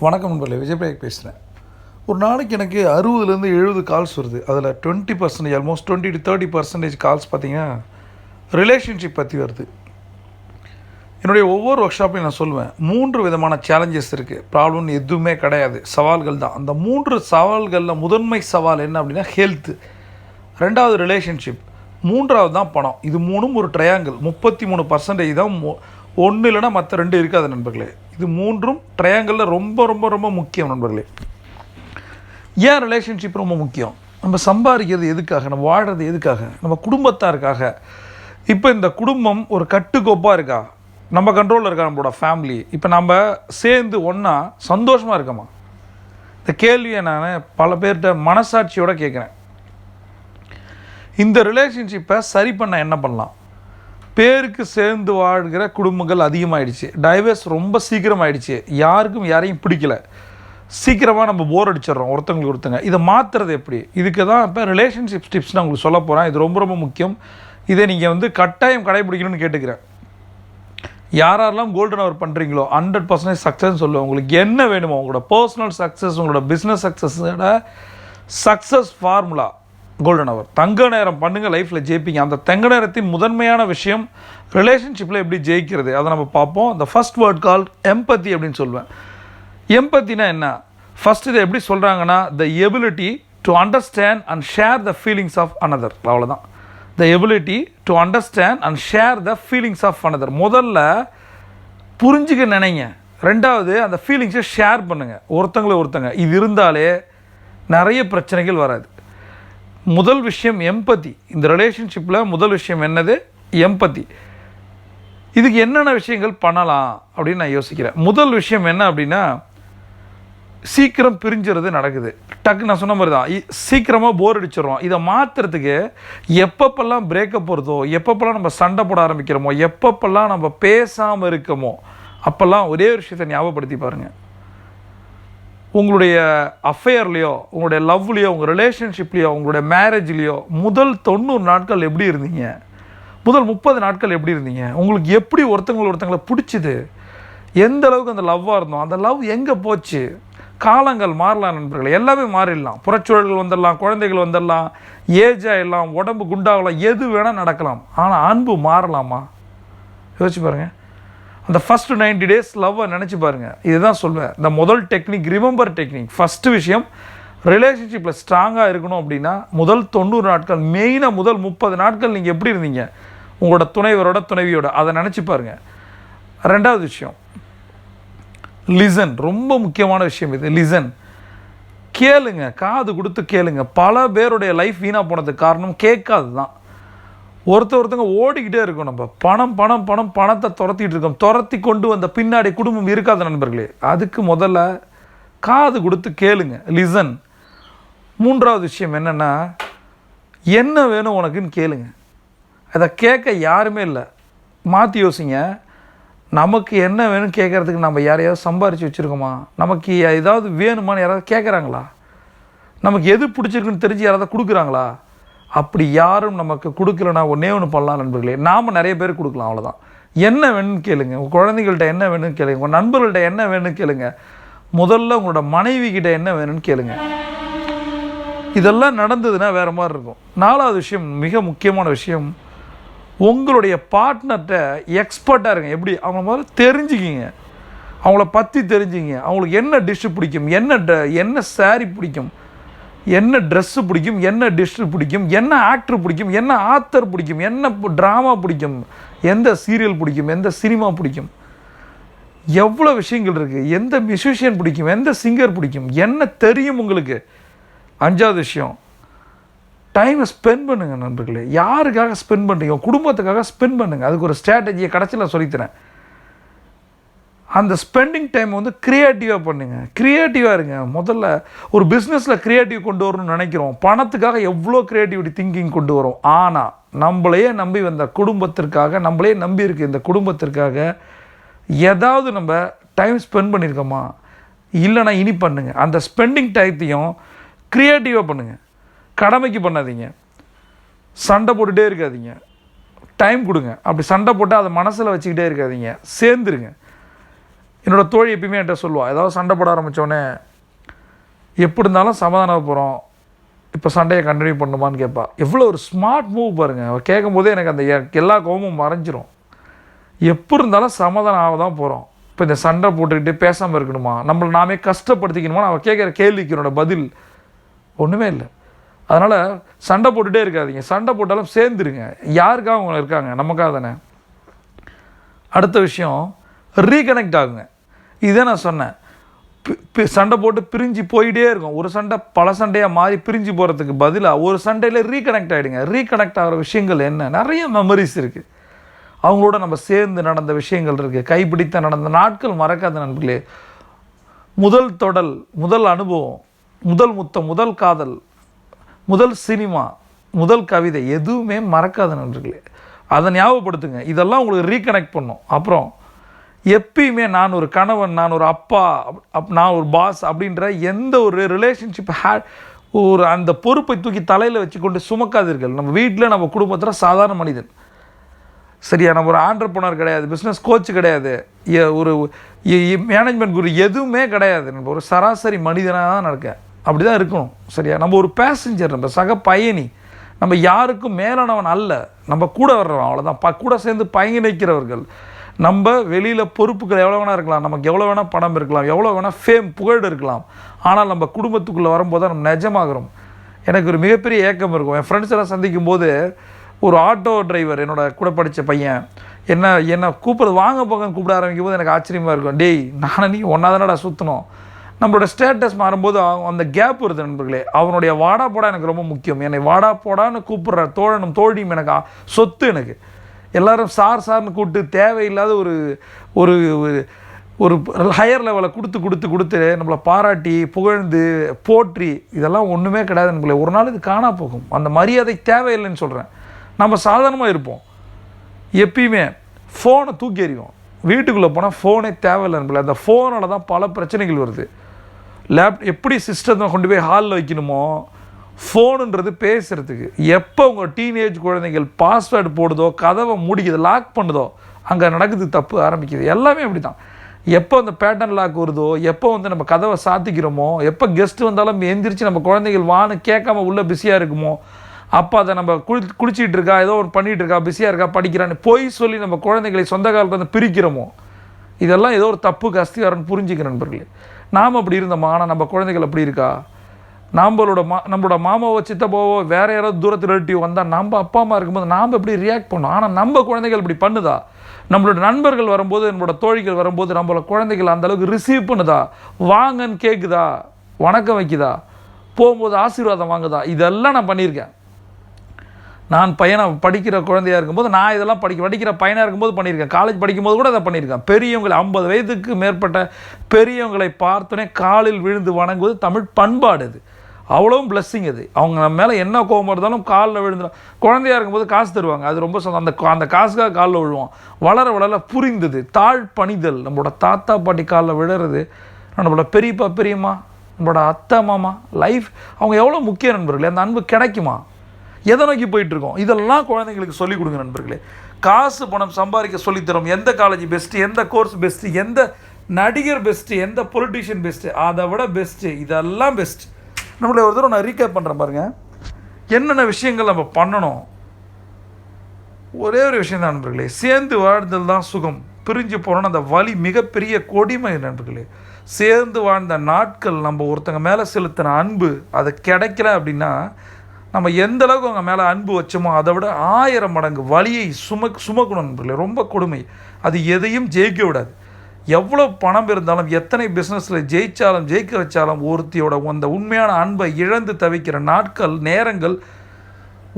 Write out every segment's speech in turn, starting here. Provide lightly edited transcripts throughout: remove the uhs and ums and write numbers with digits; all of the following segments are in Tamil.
வணக்கம் நண்பர்களே, விஜயபிரகாஷ் பேசுகிறேன். ஒரு நாளைக்கு எனக்கு 60லேருந்து 70 கால்ஸ் வருது. அதில் 20% ஆல்மோஸ்ட் 20 to 30% கால்ஸ் பார்த்திங்கன்னா ரிலேஷன்ஷிப் பற்றி வருது. என்னுடைய ஒவ்வொரு ஒர்க் ஷாப்பையும் நான் சொல்லுவேன், 3 விதமான சேலஞ்சஸ் இருக்குது. ப்ராப்ளம்னு எதுவுமே கிடையாது, சவால்கள் தான். அந்த 3 சவால்களில் முதன்மை சவால் என்ன அப்படின்னா ஹெல்த்து, 2வது ரிலேஷன்ஷிப், 3வது தான் பணம். இது மூணும் ஒரு ட்ரையாங்கிள். 33% தான் ஒன்று இல்லைனா மற்ற 2 இருக்காது நண்பர்களே. இது 3ம் ட்ரையாங்கிளில் ரொம்ப ரொம்ப ரொம்ப முக்கியம் நண்பர்களே. ஏன் ரிலேஷன்ஷிப் ரொம்ப முக்கியம்? நம்ம சம்பாதிக்கிறது எதுக்காக? நம்ம வாழ்கிறது எதுக்காக? நம்ம குடும்பத்தாருக்காக. இப்போ இந்த குடும்பம் ஒரு கட்டுக்கோப்பாக இருக்கா? நம்ம கண்ட்ரோலில் இருக்கா நம்மளோட ஃபேமிலி? இப்போ நம்ம சேர்ந்து ஒன்றா சந்தோஷமாக இருக்கோமா? இந்த கேள்வியை நான் பல பேர்கிட்ட மனசாட்சியோடு கேட்குறேன். இந்த ரிலேஷன்ஷிப்பை சரி பண்ண என்ன பண்ணலாம்? பேருக்கு சேர்ந்து வாழ்கிற குடும்பங்கள் அதிகமாகிடுச்சு. டைவர்ஸ் ரொம்ப சீக்கிரம் ஆகிடுச்சு. யாருக்கும் யாரையும் பிடிக்கல. சீக்கிரமாக நம்ம போர் அடிச்சிடறோம் ஒருத்தங்க. இதை மாற்றுறது எப்படி? இதுக்கு தான் இப்போ ரிலேஷன்ஷிப் டிப்ஸ் நான் உங்களுக்கு சொல்ல போகிறேன். இது ரொம்ப ரொம்ப முக்கியம். இதை நீங்கள் கட்டாயம் கடைபிடிக்கணும்னு கேட்டுக்கிறேன். யாரெல்லாம் கோல்டன் ஹவர் பண்ணுறீங்களோ 100% சக்ஸஸ் சொல்லுவேன். உங்களுக்கு என்ன வேணுமோ, உங்களோட பர்சனல் சக்ஸஸ், உங்களோட பிஸ்னஸ் சக்ஸஸோட சக்ஸஸ் ஃபார்முலா கோல்டன் ஹவர். தங்க நேரம் பண்ணுங்கள், லைஃப்பில் ஜெயிப்பீங்க. அந்த தங்க நேரத்தின் முதன்மையான விஷயம் ரிலேஷன்ஷிப்பில் எப்படி ஜெயிக்கிறது, அதை நம்ம பார்ப்போம். அந்த ஃபஸ்ட் வேர்ட் கால் எம்பத்தி அப்படின்னு சொல்லுவேன். எம்பத்தினா என்ன? ஃபஸ்ட் இதை எப்படி சொல்கிறாங்கன்னா, the ability to understand and share the feelings of another. அவ்வளோதான். The ability to understand and share the feelings of another. முதல்ல புரிஞ்சுக்க நினைங்க. 2வது அந்த ஃபீலிங்ஸை ஷேர் பண்ணுங்கள் ஒருத்தங்க. இது இருந்தாலே நிறைய பிரச்சனைகள் வராது. முதல் விஷயம் எம்பத்தி. இந்த ரிலேஷன்ஷிப்பில் முதல் விஷயம் என்னது? எம்பத்தி. இதுக்கு என்னென்ன விஷயங்கள் பண்ணலாம் அப்படின்னு நான் யோசிக்கிறேன். முதல் விஷயம் என்ன அப்படின்னா, சீக்கிரம் பிரிஞ்சுறது நடக்குது. டக்கு நான் சொன்ன மாதிரி தான், சீக்கிரமாக போர் அடிச்சிடுறோம். இதை மாற்றுறதுக்கு எப்பப்பெல்லாம் பிரேக்கப் வருதோ, எப்பப்பெல்லாம் நம்ம சண்டை போட ஆரம்பிக்கிறோமோ, எப்பப்பெல்லாம் நம்ம பேசாமல் இருக்கோமோ, அப்போல்லாம் ஒரே ஒரு விஷயத்தை ஞாபகப்படுத்தி பாருங்கள். உங்களுடைய அஃபேர்லேயோ, உங்களுடைய லவ்லேயோ, உங்கள் ரிலேஷன்ஷிப்லேயோ, உங்களுடைய மேரேஜ்லேயோ முதல் 90 நாட்கள் எப்படி இருந்தீங்க? முதல் 30 நாட்கள் எப்படி இருந்தீங்க? உங்களுக்கு எப்படி ஒருத்தங்களை பிடிச்சிது? எந்த அளவுக்கு அந்த லவ்வாக இருந்தோம்? அந்த லவ் எங்கே போச்சு? காலங்கள் மாறலாம் நண்பர்களே, எல்லாமே மாறிடலாம். புறச்சூழல்கள் வந்துடலாம், குழந்தைகள் வந்துடலாம், ஏஜ் ஆகிடலாம், உடம்பு குண்டாகலாம், எது வேணால் நடக்கலாம். ஆனால் அன்பு மாறலாமா? யோசிச்சு பாருங்கள். அந்த ஃபஸ்ட்டு 90 days லவ்வை நினச்சி பாருங்கள். இதுதான் சொல்வேன். இந்த முதல் டெக்னிக், ரிமெம்பர் டெக்னிக். ஃபஸ்ட்டு விஷயம், ரிலேஷன்ஷிப்பில் ஸ்ட்ராங்காக இருக்கணும் அப்படின்னா முதல் 90 நாட்கள், மெயினாக முதல் 30 நாட்கள் நீங்கள் எப்படி இருந்தீங்க உங்களோட துணைவியோட, அதை நினச்சி பாருங்கள். 2வது விஷயம், லிசன். ரொம்ப முக்கியமான விஷயம் இது. லிசன். கேளுங்க, காது கொடுத்து கேளுங்க. பல பேருடைய லைஃப் வீணாக போனதுக்கு காரணம் கேட்காது தான். ஒருத்தங்க ஓடிக்கிட்டே இருக்கும். நம்ம பணத்தை துரத்திட்டு இருக்கோம். துரத்தி கொண்டு வந்த பின்னாடி குடும்பம் இருக்காத நண்பர்களே. அதுக்கு முதல்ல காது கொடுத்து கேளுங்க, லிசன். 3வது விஷயம் என்னென்னா, என்ன வேணும் உனக்குன்னு கேளுங்க. அதை கேட்க யாருமே இல்லை. மாற்றி யோசிங்க. நமக்கு என்ன வேணும்னு கேட்குறதுக்கு நம்ம யாரையாவது சம்பாரித்து வச்சுருக்கோமா? நமக்கு ஏதாவது வேணுமான்னு யாராவது கேட்குறாங்களா? நமக்கு எது பிடிச்சிருக்குன்னு தெரிஞ்சு யாராவது கொடுக்குறாங்களா? அப்படி யாரும் நமக்கு கொடுக்கலனா ஒன்றே ஒன்று பண்ணலாம் நண்பர்களே, நாம் நிறைய பேர் கொடுக்கலாம். அவ்வளோதான். என்ன வேணும்னு கேளுங்க. உங்கள் குழந்தைகள்கிட்ட என்ன வேணும்னு கேளுங்க. உங்கள் நண்பர்கள்ட்ட என்ன வேணும்னு கேளுங்க. முதல்ல உங்களோட மனைவி கிட்ட என்ன வேணும்னு கேளுங்க. இதெல்லாம் நடந்ததுன்னா வேறு மாதிரி இருக்கும். 4வது விஷயம், மிக முக்கியமான விஷயம், உங்களுடைய பார்ட்னர்கிட்ட எக்ஸ்பர்ட்டாக இருங்க. எப்படி? அவங்க முதல்ல தெரிஞ்சுக்கிங்க. அவங்கள பற்றி தெரிஞ்சுங்க. அவங்களுக்கு என்ன டிஷ்ஷு பிடிக்கும், என்ன சாரி பிடிக்கும், என்ன ட்ரெஸ்ஸு பிடிக்கும், என்ன டிஷ்ஷு பிடிக்கும், என்ன ஆக்டர் பிடிக்கும், என்ன ஆத்தர் பிடிக்கும், என்ன ட்ராமா பிடிக்கும், எந்த சீரியல் பிடிக்கும், எந்த சினிமா பிடிக்கும், எவ்வளோ விஷயங்கள் இருக்குது. எந்த மியூசிஷியன் பிடிக்கும், எந்த சிங்கர் பிடிக்கும், என்ன தெரியும் உங்களுக்கு. 5வது விஷயம், டைமை ஸ்பெண்ட் பண்ணுங்கள் நண்பர்களே. யாருக்காக ஸ்பெண்ட் பண்ணுறீங்க? குடும்பத்துக்காக ஸ்பெண்ட் பண்ணுங்கள். அதுக்கு ஒரு ஸ்ட்ராட்டஜியை கடைசியில் சொல்லித்தரேன். அந்த ஸ்பெண்டிங் டைம் க்ரியேட்டிவாக பண்ணுங்கள். க்ரியேட்டிவாக இருங்க. முதல்ல ஒரு பிஸ்னஸில் க்ரியேட்டிவ் கொண்டு வரணும்னு நினைக்கிறோம். பணத்துக்காக எவ்வளோ க்ரியேட்டிவிட்டி திங்கிங் கொண்டு வரும். ஆனால் நம்மளையே நம்பி வந்த குடும்பத்திற்காக, நம்மளே நம்பி இருக்க இந்த குடும்பத்திற்காக ஏதாவது நம்ம டைம் ஸ்பெண்ட் பண்ணியிருக்கோமா? இல்லைனா இனி பண்ணுங்கள். அந்த ஸ்பெண்டிங் டைத்தையும் க்ரியேட்டிவாக பண்ணுங்கள். கடமைக்கு பண்ணாதீங்க. சண்டை போட்டுகிட்டே இருக்காதீங்க. டைம் கொடுங்க. அப்படி சண்டை போட்டால் அதை மனசில் வச்சுக்கிட்டே இருக்காதீங்க. சேர்ந்துருங்க. என்னோடய தோழி எப்பயுமே என்கிட்ட சொல்லுவாள், ஏதாவது சண்டை போட ஆரம்பித்தோடனே எப்படி இருந்தாலும் சமாதானம் போகிறோம், இப்போ சண்டையை கண்டினியூ பண்ணுமான்னு கேட்பா. எவ்வளோ ஒரு ஸ்மார்ட் மூவ் பாருங்கள். அவள் கேட்கும் போதே எனக்கு அந்த எல்லா கோபமும் மறைஞ்சிரும். எப்படி இருந்தாலும் சமாதானம் ஆக தான் போகிறோம். இப்போ இந்த சண்டை போட்டுக்கிட்டு பேசாமல் இருக்கணுமா, நம்மளை நாமே கஷ்டப்படுத்திக்கணுமா, அவள் கேட்குற கேள்விக்கு என்னோட பதில் ஒன்றுமே இல்லை. அதனால் சண்டை போட்டுகிட்டே இருக்காதிங்க. சண்டை போட்டாலும் சேர்ந்துருங்க. யாருக்காக அவங்க இருக்காங்க? நமக்காக தானே. அடுத்த விஷயம், ரீகனெக்ட் ஆகுங்க. இதே நான் சொன்னேன், சண்டை போட்டு பிரிஞ்சு போயிட்டே இருக்கும். ஒரு சண்டை பல சண்டையாக மாறி பிரிஞ்சு போகிறதுக்கு பதிலாக ஒரு சண்டையில் ரீகனெக்ட் ஆகிடுங்க. ரீகனெக்ட் ஆகிற விஷயங்கள் என்ன? நிறைய மெமரிஸ் இருக்குது. அவங்களோட நம்ம சேர்ந்து நடந்த விஷயங்கள் இருக்குது. கைப்பிடித்த நடந்த நாட்கள் மறக்காத நண்பர்களே. முதல் தொடல், முதல் அனுபவம், முதல் முத்தம், முதல் காதல், முதல் சினிமா, முதல் கவிதை, எதுவுமே மறக்காத நண்பர்களே. அதை ஞாபகப்படுத்துங்க. இதெல்லாம் உங்களுக்கு ரீகனெக்ட் பண்ணும். அப்புறம் எப்பயுமே நான் ஒரு கணவன், நான் ஒரு அப்பா, நான் ஒரு பாஸ் அப்படின்ற எந்த ஒரு ரிலேஷன்ஷிப் ஒரு அந்த பொறுப்பை தூக்கி தலையில் வச்சு கொண்டு சுமக்காதீர்கள். நம்ம வீட்டில் நம்ம குடும்பத்தில் சாதாரண மனிதன், சரியா? நம்ம ஒரு ஆண்டர்ப்ரனர் கிடையாது, பிஸ்னஸ் கோச் கிடையாது, ஒரு மேனேஜ்மெண்ட் குரு எதுவுமே கிடையாது. நம்ம ஒரு சராசரி மனிதனாக தான் இருக்கேன். அப்படி தான் இருக்கணும், சரியா? நம்ம ஒரு பேசஞ்சர், நம்ம சக பயணி, நம்ம யாருக்கும் மேலானவன் அல்ல, நம்ம கூட வர்றவன், அவ்வளோதான். கூட சேர்ந்து பயணிக்கிறவர்கள். நம்ம வெளியில் பொறுப்புகள் எவ்வளோ வேணால் இருக்கலாம், நமக்கு எவ்வளோ வேணால் பணம் இருக்கலாம், எவ்வளோ வேணால் ஃபேம் புகழ் இருக்கலாம். ஆனால் நம்ம குடும்பத்துக்குள்ளே வரும்போது தான் நம்ம நிஜமாகிறோம். எனக்கு ஒரு மிகப்பெரிய ஏக்கம் இருக்கும். என் ஃப்ரெண்ட்ஸ் எல்லாம் சந்திக்கும் போது ஒரு ஆட்டோ டிரைவர், என்னோட கூட படித்த பையன், என்ன கூப்பிட்றது, வாங்க போங்கன்னு கூப்பிட ஆரம்பிக்கும் போது எனக்கு ஆச்சரியமாக இருக்கும். டேய், நானும் நீ ஒன்றா தானடா சுற்றணும். நம்மளோட ஸ்டேட்டஸ் மாறும்போது அந்த கேப் வருது நண்பர்களே. அவனுடைய வாடா போடா எனக்கு ரொம்ப முக்கியம். என்னை வாடா போடான்னு கூப்பிட்ற தோழனும் தோழியும் எனக்கு சொத்து. எனக்கு எல்லோரும் சார்னு கூப்பிட்டு தேவையில்லாத ஒரு ஒரு ஒரு ஹையர் லெவலை கொடுத்து நம்மளை பாராட்டி புகழ்ந்து போற்றி இதெல்லாம் ஒன்றுமே கிடையாது நண்பர்களே. ஒரு நாள் இது காணா போகும். அந்த மரியாதை தேவையில்லைன்னு சொல்கிறேன். நம்ம சாதாரணமாக இருப்போம். எப்பயுமே ஃபோனை தூக்கி எறிவோம். வீட்டுக்குள்ளே போனால் ஃபோனே தேவையில்லை நண்பர்களே. அந்த ஃபோனால் தான் பல பிரச்சனைகள் வருது. எப்படி சிஸ்டத்தை கொண்டு போய் ஹாலில் வைக்கணுமோ, ஃபோனுன்றது பேசுகிறதுக்கு. எப்போ உங்கள் டீனேஜ் குழந்தைகள் பாஸ்வேர்டு போடுதோ, கதவை மூடிக்குது, லாக் பண்ணுதோ, அங்கே நடக்குது தப்பு ஆரம்பிக்குது. எல்லாமே அப்படி தான். எப்போ அந்த பேட்டர்ன் லாக் வருதோ, எப்போ நம்ம கதவை சாத்திக்கிறோமோ, எப்போ கெஸ்ட்டு வந்தாலும் எந்திரிச்சு நம்ம குழந்தைகள் வான்னு கேட்காம உள்ளே பிஸியாக இருக்குமோ, அப்போ அதை நம்ம குளிச்சிட்டு இருக்கா, ஏதோ ஒரு பண்ணிகிட்டு இருக்கா, பிஸியாக இருக்கா, படிக்கிறான்னு பொய் சொல்லி நம்ம குழந்தைகளை சொந்த காலத்தில் வந்து பிரிக்கிறோமோ, இதெல்லாம் ஏதோ ஒரு தப்புக்கு அஸ்திவாரம்னு புரிஞ்சுக்கிற நண்பர்களே. நாம் அப்படி இருந்தோமா? ஆனால் நம்ம குழந்தைகள் அப்படி இருக்கா? நம்மளோட மாமாவோ சித்தப்பாவோ வேறு யாராவது தூரத்தில் ரிலேட்டிவ் வந்தால் நம்ம அப்பா அம்மா இருக்கும்போது நாம் எப்படி ரியாக்ட் பண்ணோம்? ஆனால் நம்ம குழந்தைகள் இப்படி பண்ணுதா? நம்மளோட நண்பர்கள் வரும்போது, நம்மளோட தோழிகள் வரும்போது நம்மளோட குழந்தைகள் அந்தளவுக்கு ரிசீவ் பண்ணுதா? வாங்கன்னு கேட்குதா? வணக்கம் வைக்குதா? போகும்போது ஆசீர்வாதம் வாங்குதா? இதெல்லாம் நான் பண்ணியிருக்கேன். நான் பையனை படிக்கிற குழந்தையாக இருக்கும்போது நான் இதெல்லாம் படிக்கிற பையனாக இருக்கும்போது பண்ணியிருக்கேன். காலேஜ் படிக்கும்போது கூட அதை பண்ணியிருக்கேன். பெரியவங்களை 50 வயதுக்கு மேற்பட்ட பெரியவங்களை பார்த்தோன்னே காலில் விழுந்து வணங்குவது தமிழ் பண்பாடு. அது அவ்வளவும் பிளஸ்ஸிங். அது அவங்க நம்ம மேலே என்ன கோபம் இருந்தாலும் காலில் விழுந்துடும். குழந்தையாக இருக்கும்போது காசு தருவாங்க, அது ரொம்ப அந்த காசுக்காக காலில் விழுவோம். வளர புரிந்தது தாழ் பணிதல். நம்மளோட தாத்தா பாட்டி காலில் விழுறது, நம்மளோட பெரியப்பா பெரியம்மா, நம்மளோட அத்தை மாமா, லைஃப் அவங்க எவ்வளோ முக்கிய நண்பர்களே. அந்த அன்பு கிடைக்குமா? எதை நோக்கி போயிட்டுருக்கோம்? இதெல்லாம் குழந்தைங்களுக்கு சொல்லிக் கொடுங்க நண்பர்களே. காசு பணம் சம்பாதிக்க சொல்லித்தரோம். எந்த காலேஜ் பெஸ்ட்டு, எந்த கோர்ஸ் பெஸ்ட்டு, எந்த நடிகர் பெஸ்ட்டு, எந்த பொலிட்டிஷியன் பெஸ்ட்டு, அதை விட பெஸ்ட்டு, இதெல்லாம் பெஸ்ட். நம்மளை ஒரு தடவை நான் ரீகேப் பண்ணுறேன் பாருங்கள், என்னென்ன விஷயங்கள் நம்ம பண்ணணும். ஒரே ஒரு விஷயம் தான் நண்பர்களே, சேர்ந்து வாழ்ந்தது தான் சுகம். பிரிஞ்சு போனோன்னா அந்த வலி மிகப்பெரிய கொடிமை நண்பர்களே. சேர்ந்து வாழ்ந்த நாட்கள், நம்ம ஒருத்தங்க மேலே செலுத்தின அன்பு அது கிடைக்கல அப்படின்னா, நம்ம எந்த அளவுக்கு அவங்க மேலே அன்பு வச்சோமோ அதை விட 1000 மடங்கு வலியை சுமக்கணும் நண்பர்களே. ரொம்ப கொடுமை. அது எதையும் ஜெயிக்க விடாது. எவ்வளோ பணம் இருந்தாலும், எத்தனை பிஸ்னஸில் ஜெயிக்க வச்சாலும், ஒருத்தியோட அந்த உண்மையான அன்பை இழந்து தவிக்கிற நாட்கள், நேரங்கள்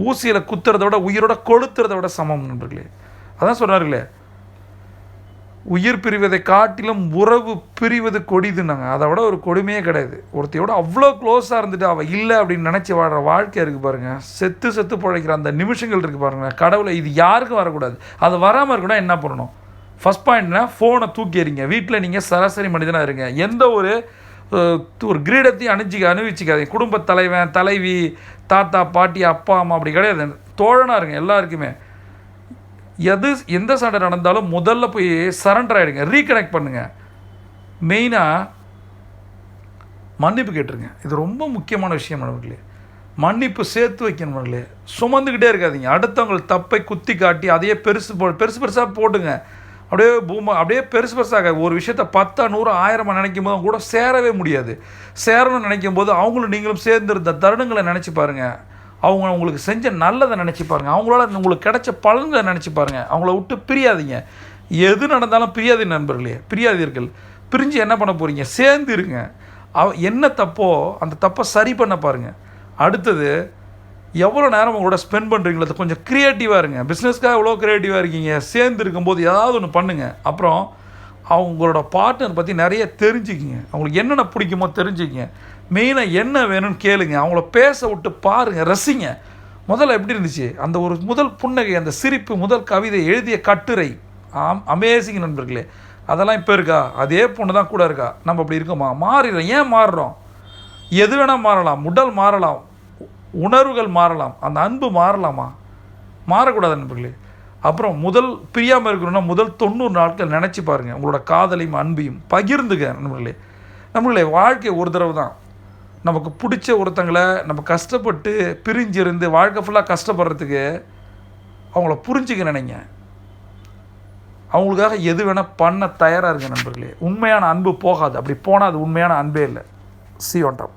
ஊசியில் குத்துறதை விட உயிரோட கொளுத்துறதை விட சமம் நண்பர்களே. அதான் சொல்கிறார்களே, உயிர் பிரிவதை காட்டிலும் உறவு பிரிவது கொடிதுன்னாங்க. அதை விட ஒரு கொடுமையே கிடையாது. ஒருத்தையோட அவ்வளோ க்ளோஸாக இருந்துட்டு அவள் இல்லை அப்படின்னு நினச்சி வாழ்கிற வாழ்க்கை இருக்குது பாருங்கள். செத்து பிழைக்கிற அந்த நிமிஷங்கள் இருக்குது பாருங்கள். கடவுளை இது யாருக்கும் வரக்கூடாது. அது வராமல் இருக்கணும். என்ன பண்ணணும்? ஃபஸ்ட் பாயிண்ட்னா ஃபோனை தூக்கி எறிங்க. வீட்டில் நீங்கள் சராசரி மனிதனாக இருங்க. எந்த ஒரு கிரீடத்தையும் அணிவிச்சிக்காதீங்க. குடும்ப தலைவன் தலைவி தாத்தா பாட்டி அப்பா அம்மா அப்படி கிடையாது. தோழனாக இருங்க எல்லாருக்குமே. எந்த சண்டை நடந்தாலும் முதல்ல போய் சரண்டர் ஆகிடுங்க, ரீகனெக்ட் பண்ணுங்கள். மெயினாக மன்னிப்பு கேட்டுருங்க. இது ரொம்ப முக்கியமான விஷயம் நண்பர்களே. மன்னிப்பு சேர்த்து வைக்கணும் நண்பர்களே. சுமந்துக்கிட்டே இருக்காதீங்க. அடுத்தவங்கள் தப்பை குத்தி காட்டி அதையே பெருசாக போட்டுங்க. அப்படியே பெருசு பெருசாக ஒரு விஷயத்த 10 100 1000 நினைக்கும் போது கூட சேரவே முடியாது. சேரணும்னு நினைக்கும் போது அவங்களும் நீங்களும் சேர்ந்துருந்த தருணங்களை நினச்சி பாருங்கள். அவங்க உங்களுக்கு செஞ்ச நல்லதை நினச்சி பாருங்கள். அவங்களால உங்களுக்கு கிடைச்ச பலன்களை நினச்சி பாருங்கள். அவங்கள விட்டு பிரியாதீங்க. எது நடந்தாலும் பிரியாதீ நண்பர்களே, பிரியாதீர்கள். பிரிஞ்சு என்ன பண்ண போகிறீங்க? சேர்ந்து இருங்க. என்ன தப்போ அந்த தப்பை சரி பண்ண பாருங்கள். அடுத்தது, எவ்வளோ நேரம் உங்களோட ஸ்பெண்ட் பண்ணுறீங்களோ அது கொஞ்சம் க்ரியேட்டிவாக இருங்க. பிஸ்னஸ்க்காக எவ்வளோ க்ரியேட்டிவாக இருக்கீங்க, சேர்ந்து இருக்கும்போது ஏதாவது ஒன்று பண்ணுங்கள். அப்புறம் அவங்களோட பார்ட்னர் பற்றி நிறைய தெரிஞ்சுக்கிங்க. அவங்களுக்கு என்னென்ன பிடிக்குமோ தெரிஞ்சுக்கிங்க. மெயினாக என்ன வேணும்னு கேளுங்க. அவங்கள பேச விட்டு பாருங்கள், ரசிங்க. முதல்ல எப்படி இருந்துச்சு அந்த ஒரு முதல் புன்னகை, அந்த சிரிப்பு, முதல் கவிதை, எழுதிய கட்டுரை, அமேசிங் நண்பர்களே. அதெல்லாம் இப்போ இருக்கா? அதே பொண்ணு தான் கூட இருக்கா. நம்ம அப்படி இருக்கோமா? மாறிடுறோம். ஏன் மாறுறோம்? எது வேணால் மாறலாம். உடல் மாறலாம், உணர்வுகள் மாறலாம், அந்த அன்பு மாறலாமா? மாறக்கூடாது நண்பர்களே. அப்புறம் முதல் பிரியாமல் இருக்கணும்னா முதல் 90 நாட்கள் நினச்சி பாருங்கள். உங்களோட காதலையும் அன்பையும் பகிர்ந்துங்க நண்பர்களே. வாழ்க்கை ஒரு தடவை தான். நமக்கு பிடிச்ச ஒருத்தங்களை நம்ம கஷ்டப்பட்டு பிரிஞ்சிருந்து வாழ்க்கை ஃபுல்லாக கஷ்டப்படுறதுக்கு அவங்கள புரிஞ்சுக்க நினைங்க. அவங்களுக்காக எது வேணால் பண்ண தயாராக இருங்க நண்பர்களே. உண்மையான அன்பு போகாது. அப்படி போனால் அது உண்மையான அன்பே இல்லை. See you on top.